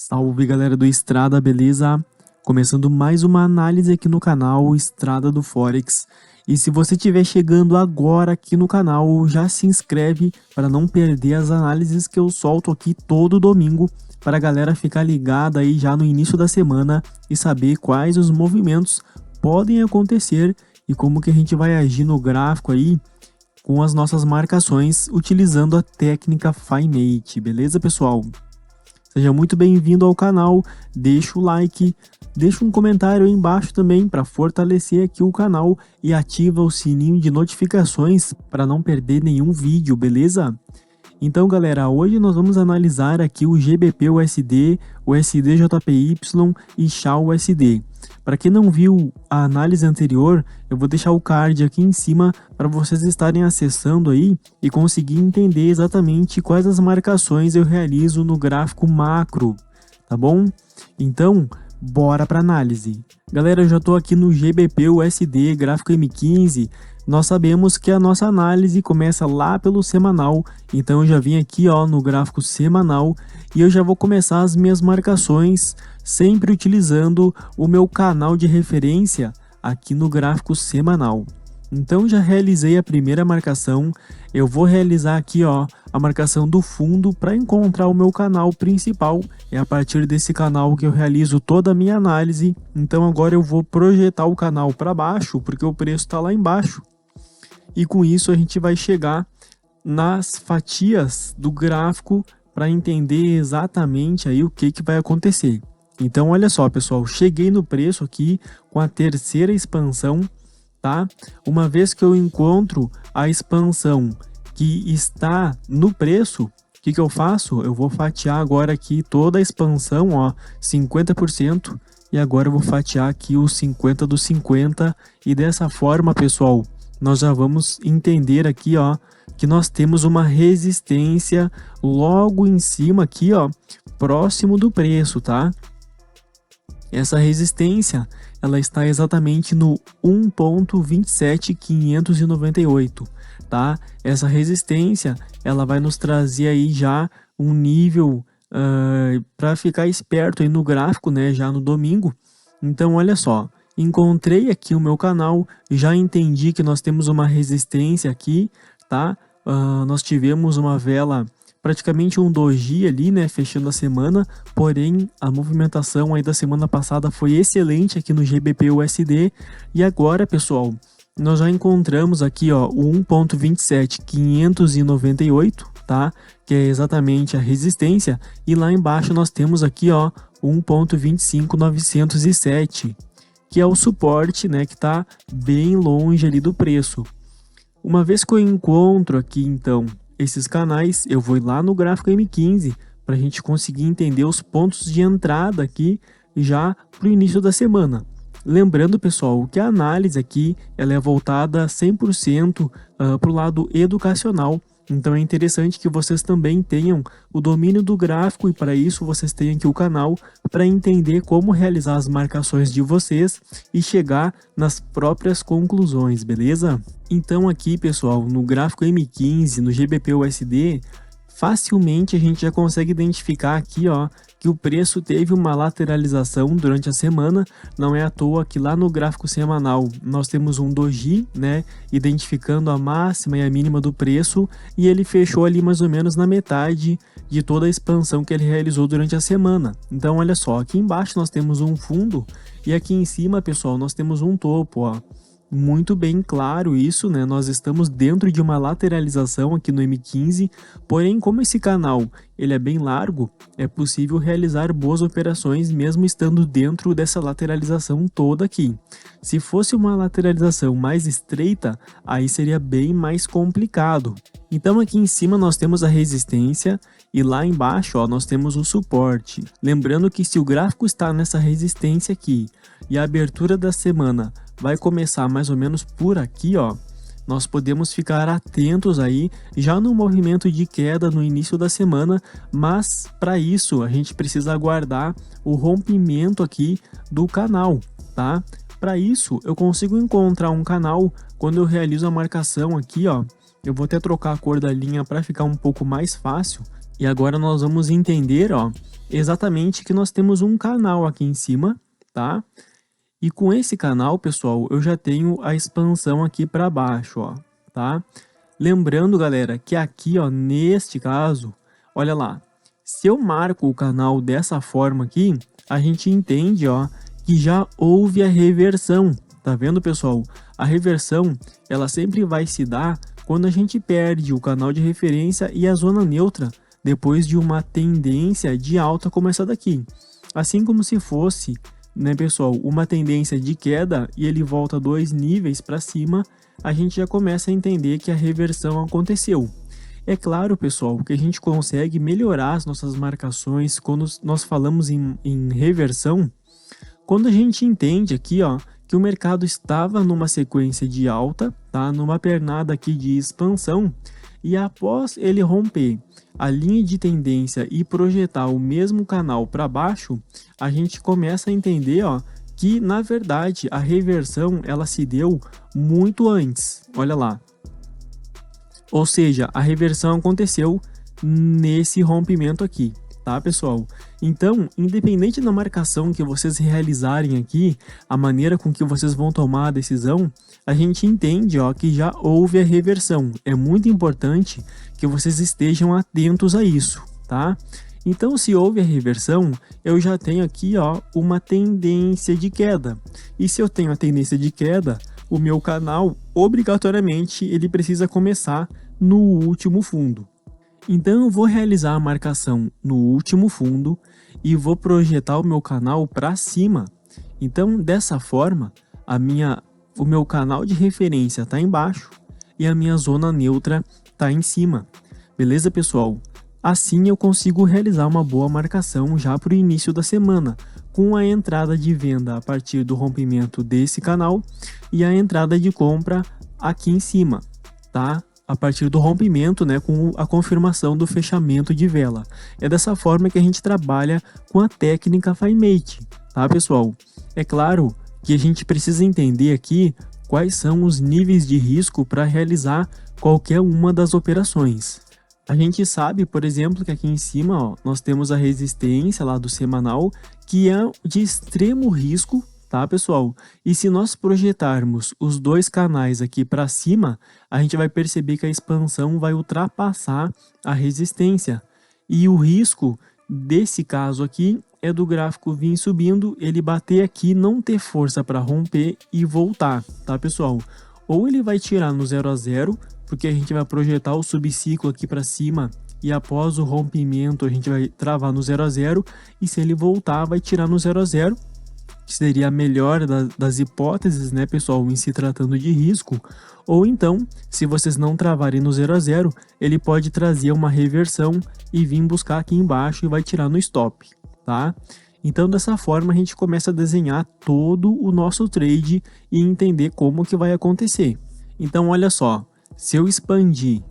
Salve galera do Estrada, beleza? Começando mais uma análise aqui no canal Estrada do Forex. E se você estiver chegando agora aqui no canal, já se inscreve para não perder as análises que eu solto aqui todo domingo, para a galera ficar ligada aí já no início da semana e saber quais os movimentos podem acontecer e como que a gente vai agir no gráfico aí com as nossas marcações utilizando a técnica FiMate, beleza pessoal? Seja muito bem-vindo ao canal, deixa o like, deixa um comentário aí embaixo também para fortalecer aqui o canal e ativa o sininho de notificações para não perder nenhum vídeo, beleza? Então galera, hoje nós vamos analisar aqui o GBP-USD, o USD-JPY e XAU-USD. Para quem não viu a análise anterior, eu vou deixar o card aqui em cima para vocês estarem acessando aí e conseguir entender exatamente quais as marcações eu realizo no gráfico macro, tá bom? Então, bora para análise. Galera, eu já estou aqui no GBP-USD, gráfico M15. Nós sabemos que a nossa análise começa lá pelo semanal, então eu já vim aqui ó, no gráfico semanal e eu já vou começar as minhas marcações sempre utilizando o meu canal de referência aqui no gráfico semanal. Então já realizei a primeira marcação, eu vou realizar aqui ó, a marcação do fundo para encontrar o meu canal principal. É a partir desse canal que eu realizo toda a minha análise, então agora eu vou projetar o canal para baixo porque o preço está lá embaixo. E com isso a gente vai chegar nas fatias do gráfico para entender exatamente aí o que vai acontecer. Então olha só pessoal, cheguei no preço aqui com a terceira expansão, tá? Uma vez que eu encontro a expansão que está no preço, o que eu faço? Eu vou fatiar agora aqui toda a expansão, ó, 50%, e agora eu vou fatiar aqui os 50 dos 50, e dessa forma pessoal, nós já vamos entender aqui, ó, que nós temos uma resistência logo em cima aqui, ó, próximo do preço, tá? Essa resistência, ela está exatamente no 1.27598, tá? Essa resistência, ela vai nos trazer aí já um nível para ficar esperto aí no gráfico, né, já no domingo. Então, olha só. Encontrei aqui o meu canal, já entendi que nós temos uma resistência aqui, tá? Nós tivemos uma vela, praticamente um doji ali, né? Fechando a semana, porém a movimentação aí da semana passada foi excelente aqui no GBP-USD. E agora, pessoal, nós já encontramos aqui, ó, o 1.27598, tá? Que é exatamente a resistência. E lá embaixo nós temos aqui, ó, 1.25907. Que é o suporte, né, que está bem longe ali do preço. Uma vez que eu encontro aqui, então, esses canais, eu vou lá no gráfico M15 para a gente conseguir entender os pontos de entrada aqui já para o início da semana. Lembrando, pessoal, que a análise aqui ela é voltada 100% para o lado educacional. Então é interessante que vocês também tenham o domínio do gráfico e para isso vocês têm aqui o canal para entender como realizar as marcações de vocês e chegar nas próprias conclusões, beleza? Então aqui pessoal, no gráfico M15, no GBP-USD, facilmente a gente já consegue identificar aqui ó, que o preço teve uma lateralização durante a semana. Não é à toa que lá no gráfico semanal nós temos um doji, né, identificando a máxima e a mínima do preço, e ele fechou ali mais ou menos na metade de toda a expansão que ele realizou durante a semana. Então olha só, aqui embaixo nós temos um fundo e aqui em cima pessoal nós temos um topo, ó. Muito bem claro isso, né? Nós estamos dentro de uma lateralização aqui no M15, porém como esse canal ele é bem largo, é possível realizar boas operações mesmo estando dentro dessa lateralização toda aqui. Se fosse uma lateralização mais estreita, aí seria bem mais complicado. Então aqui em cima nós temos a resistência e lá embaixo ó, nós temos o suporte. Lembrando que se o gráfico está nessa resistência aqui e a abertura da semana vai começar mais ou menos por aqui, ó, nós podemos ficar atentos aí já no movimento de queda no início da semana, mas para isso a gente precisa aguardar o rompimento aqui do canal, tá? Para isso eu consigo encontrar um canal quando eu realizo a marcação aqui, ó. Eu vou até trocar a cor da linha para ficar um pouco mais fácil. E agora nós vamos entender, ó, exatamente que nós temos um canal aqui em cima, tá? E com esse canal, pessoal, eu já tenho a expansão aqui para baixo, ó, tá? Lembrando, galera, que aqui, ó, neste caso, olha lá, se eu marco o canal dessa forma aqui, a gente entende, ó, que já houve a reversão. Tá vendo, pessoal? A reversão, ela sempre vai se dar quando a gente perde o canal de referência e a zona neutra depois de uma tendência de alta como essa daqui. Assim como se fosse, né, pessoal, uma tendência de queda e ele volta 2 níveis para cima, a gente já começa a entender que a reversão aconteceu. É claro, pessoal, que a gente consegue melhorar as nossas marcações quando nós falamos em reversão, quando a gente entende aqui, ó, que o mercado estava numa sequência de alta, tá? Numa pernada aqui de expansão, e após ele romper a linha de tendência e projetar o mesmo canal para baixo, a gente começa a entender, ó, que na verdade a reversão ela se deu muito antes. Olha lá. Ou seja, a reversão aconteceu nesse rompimento aqui, tá, pessoal? Então, independente da marcação que vocês realizarem aqui, a maneira com que vocês vão tomar a decisão, a gente entende, ó, que já houve a reversão. É muito importante que vocês estejam atentos a isso, tá? Então, se houve a reversão, eu já tenho aqui, ó, uma tendência de queda. E se eu tenho a tendência de queda, o meu canal, obrigatoriamente, ele precisa começar no último fundo. Então eu vou realizar a marcação no último fundo e vou projetar o meu canal para cima. Então dessa forma, o meu canal de referência está embaixo e a minha zona neutra está em cima. Beleza, pessoal? Assim eu consigo realizar uma boa marcação já para o início da semana, com a entrada de venda a partir do rompimento desse canal e a entrada de compra aqui em cima, tá? A partir do rompimento, né, com a confirmação do fechamento de vela. É dessa forma que a gente trabalha com a técnica FiMate, tá, pessoal? É claro que a gente precisa entender aqui quais são os níveis de risco para realizar qualquer uma das operações. A gente sabe, por exemplo, que aqui em cima, ó, nós temos a resistência lá do semanal, que é de extremo risco, tá, pessoal? E se nós projetarmos os dois canais aqui para cima, a gente vai perceber que a expansão vai ultrapassar a resistência. E o risco desse caso aqui é do gráfico vir subindo, ele bater aqui, não ter força para romper e voltar, tá, pessoal? Ou ele vai tirar no 0 a 0, porque a gente vai projetar o subciclo aqui para cima e após o rompimento a gente vai travar no 0 a 0, e se ele voltar vai tirar no 0 a 0, que seria a melhor das hipóteses, né, pessoal, em se tratando de risco. Ou então, se vocês não travarem no 0 a 0, ele pode trazer uma reversão e vir buscar aqui embaixo e vai tirar no stop, tá? Então, dessa forma, a gente começa a desenhar todo o nosso trade e entender como que vai acontecer. Então, olha só, se eu expandir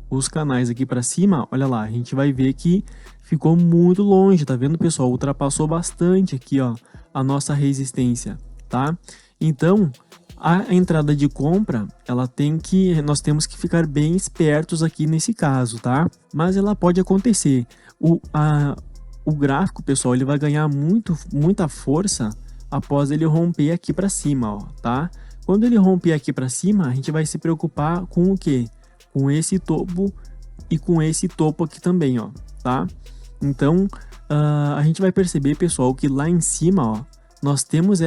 os canais aqui para cima, olha lá, a gente vai ver que ficou muito longe, tá vendo, pessoal? Ultrapassou bastante aqui, ó, a nossa resistência, tá? Então, a entrada de compra, nós temos que ficar bem espertos aqui nesse caso, tá? Mas ela pode acontecer. O gráfico, pessoal, ele vai ganhar muita força após ele romper aqui para cima, ó, tá? Quando ele romper aqui para cima, a gente vai se preocupar com o quê? Com esse topo e com esse topo aqui também, ó, tá? Então, a gente vai perceber, pessoal, que lá em cima, ó, nós temos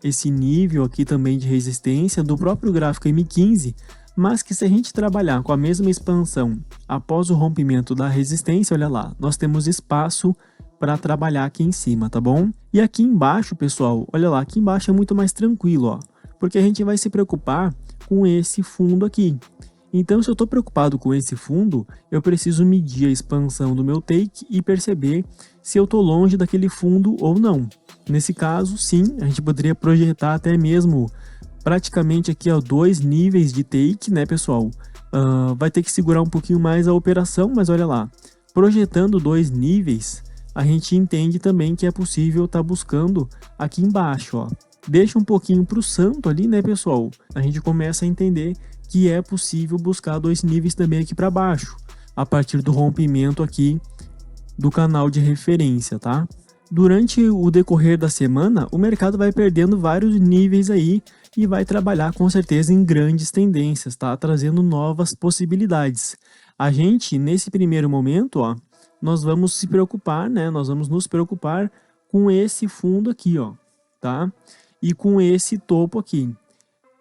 esse nível aqui também de resistência do próprio gráfico M15, mas que se a gente trabalhar com a mesma expansão após o rompimento da resistência, olha lá, nós temos espaço para trabalhar aqui em cima, tá bom? E aqui embaixo, pessoal, olha lá, aqui embaixo é muito mais tranquilo, ó, porque a gente vai se preocupar com esse fundo aqui. Então, se eu estou preocupado com esse fundo, eu preciso medir a expansão do meu take e perceber se eu estou longe daquele fundo ou não. Nesse caso, sim, a gente poderia projetar até mesmo praticamente aqui, ó, 2 níveis de take, né, pessoal? Vai ter que segurar um pouquinho mais a operação, mas olha lá, projetando 2 níveis, a gente entende também que é possível estar buscando aqui embaixo, ó. Deixa um pouquinho para o santo ali, né, pessoal? A gente começa a entender que é possível buscar 2 níveis também aqui para baixo, a partir do rompimento aqui do canal de referência, tá? Durante o decorrer da semana, o mercado vai perdendo vários níveis aí e vai trabalhar com certeza em grandes tendências, tá? Trazendo novas possibilidades. A gente, nesse primeiro momento, ó, nós vamos se preocupar, né? Nós vamos nos preocupar com esse fundo aqui, ó, tá? E com esse topo aqui.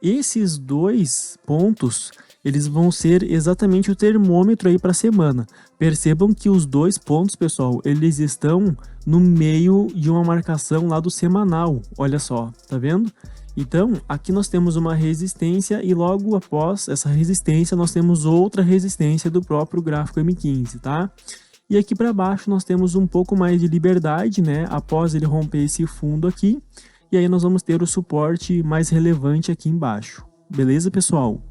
Esses dois pontos, eles vão ser exatamente o termômetro aí para a semana. Percebam que os dois pontos, pessoal, eles estão no meio de uma marcação lá do semanal. Olha só, tá vendo? Então, aqui nós temos uma resistência e logo após essa resistência nós temos outra resistência do próprio gráfico M15, tá? E aqui para baixo nós temos um pouco mais de liberdade, né? Após ele romper esse fundo aqui. E aí nós vamos ter o suporte mais relevante aqui embaixo. Beleza, pessoal?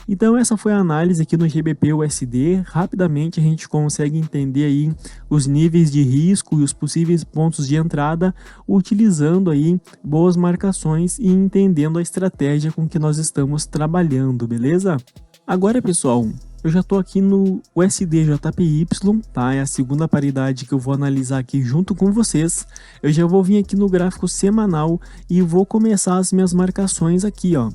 Então essa foi a análise aqui no GBP/USD. Rapidamente a gente consegue entender aí os níveis de risco e os possíveis pontos de entrada, utilizando aí boas marcações e entendendo a estratégia com que nós estamos trabalhando, beleza? Agora, pessoal, eu já estou aqui no USD/JPY, tá? É a segunda paridade que eu vou analisar aqui junto com vocês. Eu já vou vir aqui no gráfico semanal e vou começar as minhas marcações aqui, ó.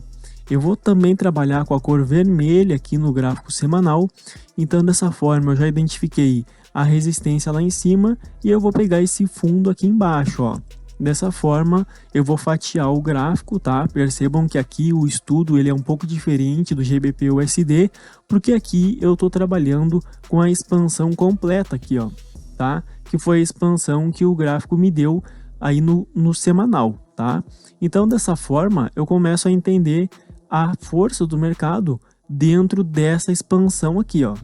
Eu vou também trabalhar com a cor vermelha aqui no gráfico semanal. Então, dessa forma, eu já identifiquei a resistência lá em cima e eu vou pegar esse fundo aqui embaixo, ó. Dessa forma, eu vou fatiar o gráfico, tá? Percebam que aqui o estudo ele é um pouco diferente do GBP/USD, porque aqui eu estou trabalhando com a expansão completa aqui, ó, tá? Que foi a expansão que o gráfico me deu aí no semanal, tá? Então, dessa forma, eu começo a entender a força do mercado dentro dessa expansão aqui, ó.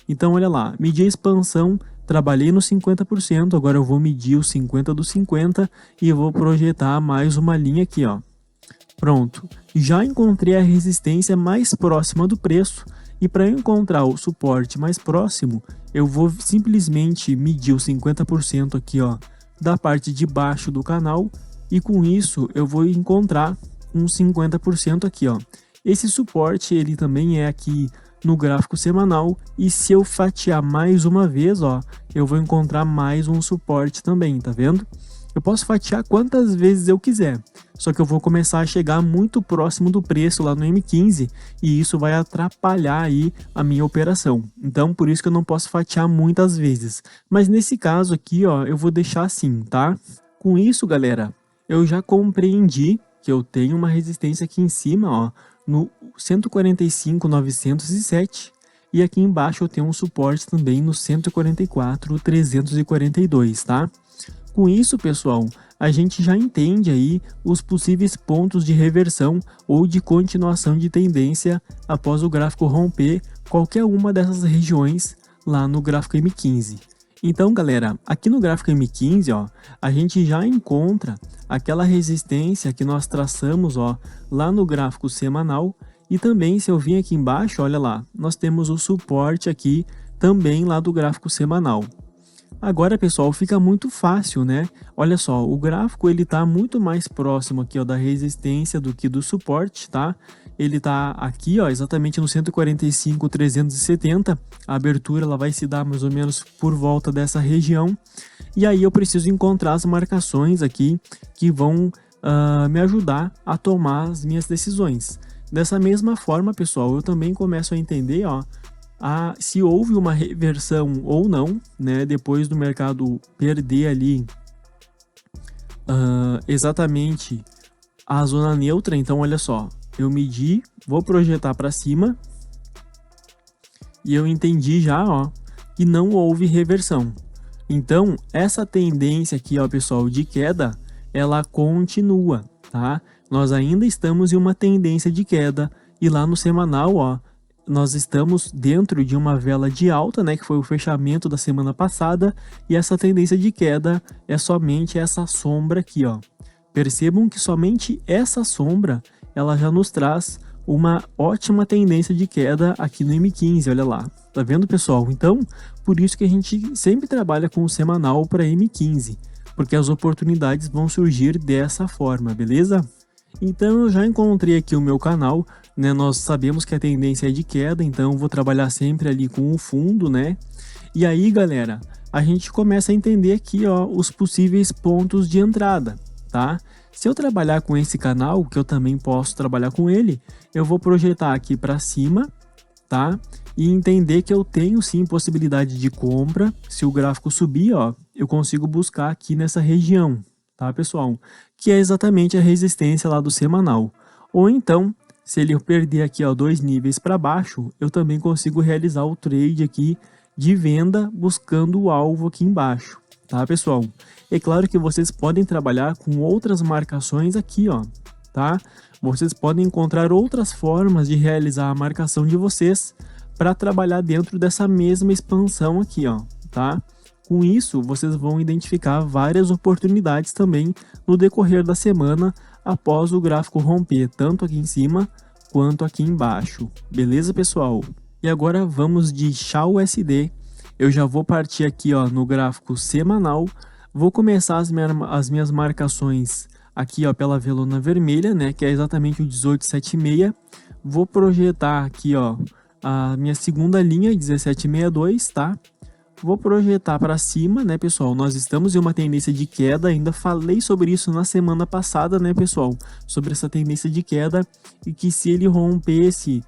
Então, olha lá, medi a expansão. Trabalhei no 50%, agora eu vou medir os 50 dos 50 e eu vou projetar mais uma linha aqui, ó. Pronto, já encontrei a resistência mais próxima do preço e para encontrar o suporte mais próximo, eu vou simplesmente medir os 50% aqui, ó, da parte de baixo do canal e com isso eu vou encontrar uns 50% aqui, ó. Esse suporte ele também é aqui no gráfico semanal e se eu fatiar mais uma vez, ó, eu vou encontrar mais um suporte também, tá vendo? Eu posso fatiar quantas vezes eu quiser, só que eu vou começar a chegar muito próximo do preço lá no M15 e isso vai atrapalhar aí a minha operação. Então, por isso que eu não posso fatiar muitas vezes. Mas nesse caso aqui, ó, eu vou deixar assim, tá? Com isso, galera, eu já compreendi que eu tenho uma resistência aqui em cima, ó, no 145.907 e aqui embaixo eu tenho um suporte também no 144.342, tá? Com isso, pessoal, a gente já entende aí os possíveis pontos de reversão ou de continuação de tendência após o gráfico romper qualquer uma dessas regiões lá no gráfico M15. Então, galera, aqui no gráfico M15, ó, a gente já encontra aquela resistência que nós traçamos, ó, lá no gráfico semanal e também se eu vir aqui embaixo, olha lá, nós temos o suporte aqui também lá do gráfico semanal. Agora, pessoal, fica muito fácil, né? Olha só, o gráfico ele tá muito mais próximo aqui, ó, da resistência do que do suporte, tá? Ele tá aqui, ó, exatamente no 145.370. A abertura ela vai se dar mais ou menos por volta dessa região. E aí eu preciso encontrar as marcações aqui que vão me ajudar a tomar as minhas decisões. Dessa mesma forma, pessoal, eu também começo a entender, ó, se houve uma reversão ou não, né, depois do mercado perder ali exatamente a zona neutra. Então, olha só, eu medi, vou projetar para cima e eu entendi já, ó, que não houve reversão. Então, essa tendência aqui, ó, pessoal, de queda, ela continua, tá? Nós ainda estamos em uma tendência de queda e lá no semanal, ó, nós estamos dentro de uma vela de alta, né, que foi o fechamento da semana passada, e essa tendência de queda é somente essa sombra aqui, ó. Percebam que somente essa sombra, ela já nos traz uma ótima tendência de queda aqui no M15, olha lá. Tá vendo, pessoal? Então, por isso que a gente sempre trabalha com o semanal para M15, porque as oportunidades vão surgir dessa forma, beleza? Então eu já encontrei aqui o meu canal, né? Nós sabemos que a tendência é de queda, então eu vou trabalhar sempre ali com o fundo, né? E aí, galera, a gente começa a entender aqui, ó, os possíveis pontos de entrada, tá? Se eu trabalhar com esse canal, que eu também posso trabalhar com ele, eu vou projetar aqui para cima, tá? E entender que eu tenho sim possibilidade de compra. Se o gráfico subir, ó, eu consigo buscar aqui nessa região, tá, pessoal? Que é exatamente a resistência lá do semanal. Ou então, se ele perder aqui, ó, 2 níveis para baixo, eu também consigo realizar o trade aqui de venda buscando o alvo aqui embaixo, tá, pessoal? É claro que vocês podem trabalhar com outras marcações aqui, ó, tá? Vocês podem encontrar outras formas de realizar a marcação de vocês para trabalhar dentro dessa mesma expansão aqui, ó, tá? Com isso, vocês vão identificar várias oportunidades também no decorrer da semana após o gráfico romper tanto aqui em cima quanto aqui embaixo. Beleza, pessoal? E agora vamos de XAUSD. Eu já vou partir aqui, ó, no gráfico semanal. Vou começar as minhas marcações aqui, ó, pela velona vermelha, né, que é exatamente o 1876. Vou projetar aqui, ó, a minha segunda linha, 1762, tá? Vou projetar para cima, né, pessoal? Nós estamos em uma tendência de queda, ainda falei sobre isso na semana passada, né, pessoal? Sobre essa tendência de queda e que se ele rompesse,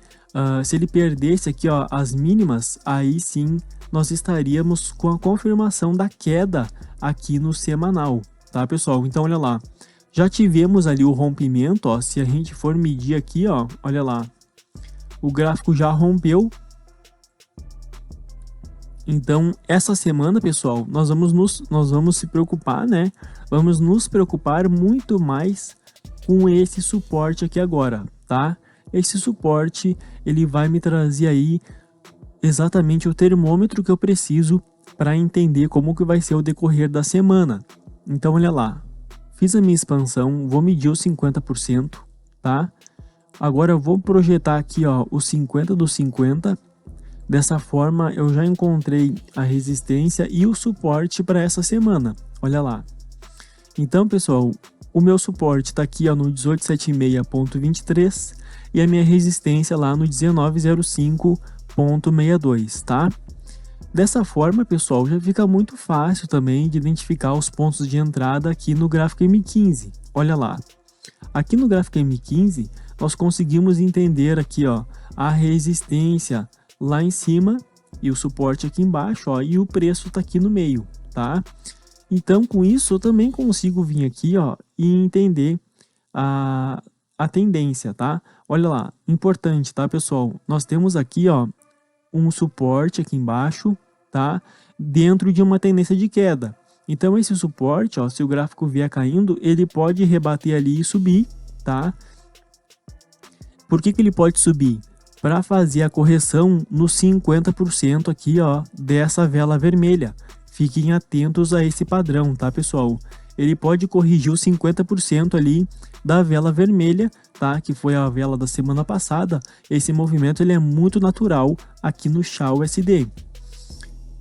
se ele perdesse aqui, ó, as mínimas, aí sim nós estaríamos com a confirmação da queda aqui no semanal, tá, pessoal? Então, olha lá, já tivemos ali o rompimento, ó, se a gente for medir aqui, ó, olha lá, o gráfico já rompeu. Então, essa semana, pessoal, nós vamos se preocupar, né? Vamos nos preocupar muito mais com esse suporte aqui agora, tá? Esse suporte, ele vai me trazer aí exatamente o termômetro que eu preciso para entender como que vai ser o decorrer da semana. Então, olha lá, fiz a minha expansão, vou medir os 50%, tá? Agora eu vou projetar aqui, ó, os 50 dos 50. Dessa forma, eu já encontrei a resistência e o suporte para essa semana. Olha lá. Então, pessoal, o meu suporte está aqui, ó, no 1876.23 e a minha resistência lá no 1905.62, tá? Dessa forma, pessoal, já fica muito fácil também de identificar os pontos de entrada aqui no gráfico M15. Olha lá. Aqui no gráfico M15, nós conseguimos entender aqui, ó, a resistência lá em cima e o suporte aqui embaixo, ó, e o preço está aqui no meio, tá? Então, com isso, eu também consigo vir aqui, ó, e entender a tendência, tá? Olha lá, importante, tá, pessoal? Nós temos aqui, ó, um suporte aqui embaixo, tá? Dentro de uma tendência de queda. Então, esse suporte, ó, se o gráfico vier caindo, ele pode rebater ali e subir, tá? Por que que ele pode subir? Para fazer a correção nos 50% aqui, ó, dessa vela vermelha. Fiquem atentos a esse padrão, tá, pessoal? Ele pode corrigir os 50% ali da vela vermelha, tá? Que foi a vela da semana passada. Esse movimento ele é muito natural aqui no XAUSD.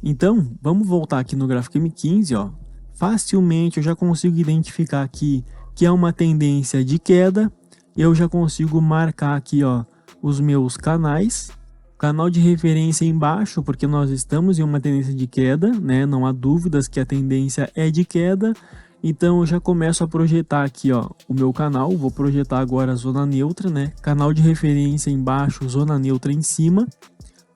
Então, vamos voltar aqui no gráfico M15, ó. Facilmente eu já consigo identificar aqui que é uma tendência de queda. Eu já consigo marcar aqui, ó, os meus canais. Canal de referência embaixo, porque nós estamos em uma tendência de queda, né? Não há dúvidas que a tendência é de queda. Então eu já começo a projetar aqui, ó, o meu canal. Vou projetar agora a zona neutra, né? Canal de referência embaixo, zona neutra em cima.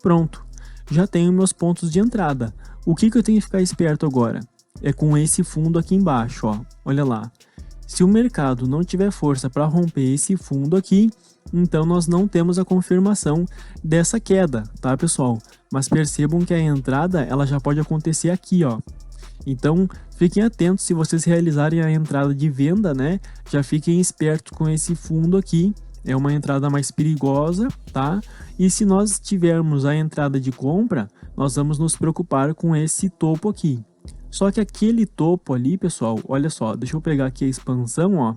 Pronto. Já tenho meus pontos de entrada. O que eu tenho que ficar esperto agora? É com esse fundo aqui embaixo, ó. Olha lá. Se o mercado não tiver força para romper esse fundo aqui, então nós não temos a confirmação dessa queda, tá, pessoal? Mas percebam que a entrada ela já pode acontecer aqui, ó. Então fiquem atentos se vocês realizarem a entrada de venda, né? Já fiquem espertos com esse fundo aqui. É uma entrada mais perigosa, tá? E se nós tivermos a entrada de compra, nós vamos nos preocupar com esse topo aqui. Só que aquele topo ali, pessoal, olha só, deixa eu pegar aqui a expansão, ó.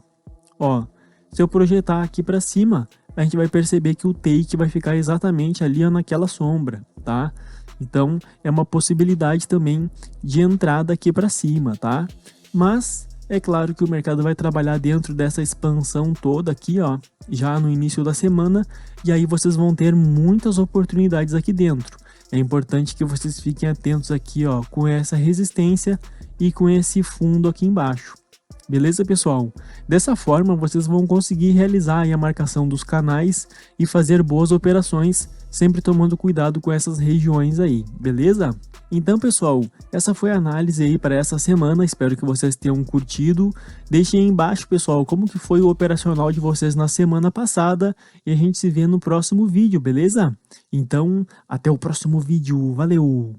Ó, se eu projetar aqui para cima, a gente vai perceber que o take vai ficar exatamente ali, ó, naquela sombra, tá? Então, é uma possibilidade também de entrada aqui para cima, tá? Mas É claro que o mercado vai trabalhar dentro dessa expansão toda aqui, ó, já no início da semana, e aí vocês vão ter muitas oportunidades aqui dentro. É importante que vocês fiquem atentos aqui, ó, com essa resistência e com esse fundo aqui embaixo. Beleza, pessoal? Dessa forma, vocês vão conseguir realizar aí a marcação dos canais e fazer boas operações, sempre tomando cuidado com essas regiões aí, beleza? Então, pessoal, essa foi a análise aí para essa semana, espero que vocês tenham curtido. Deixem aí embaixo, pessoal, como que foi o operacional de vocês na semana passada e a gente se vê no próximo vídeo, beleza? Então, até o próximo vídeo, valeu!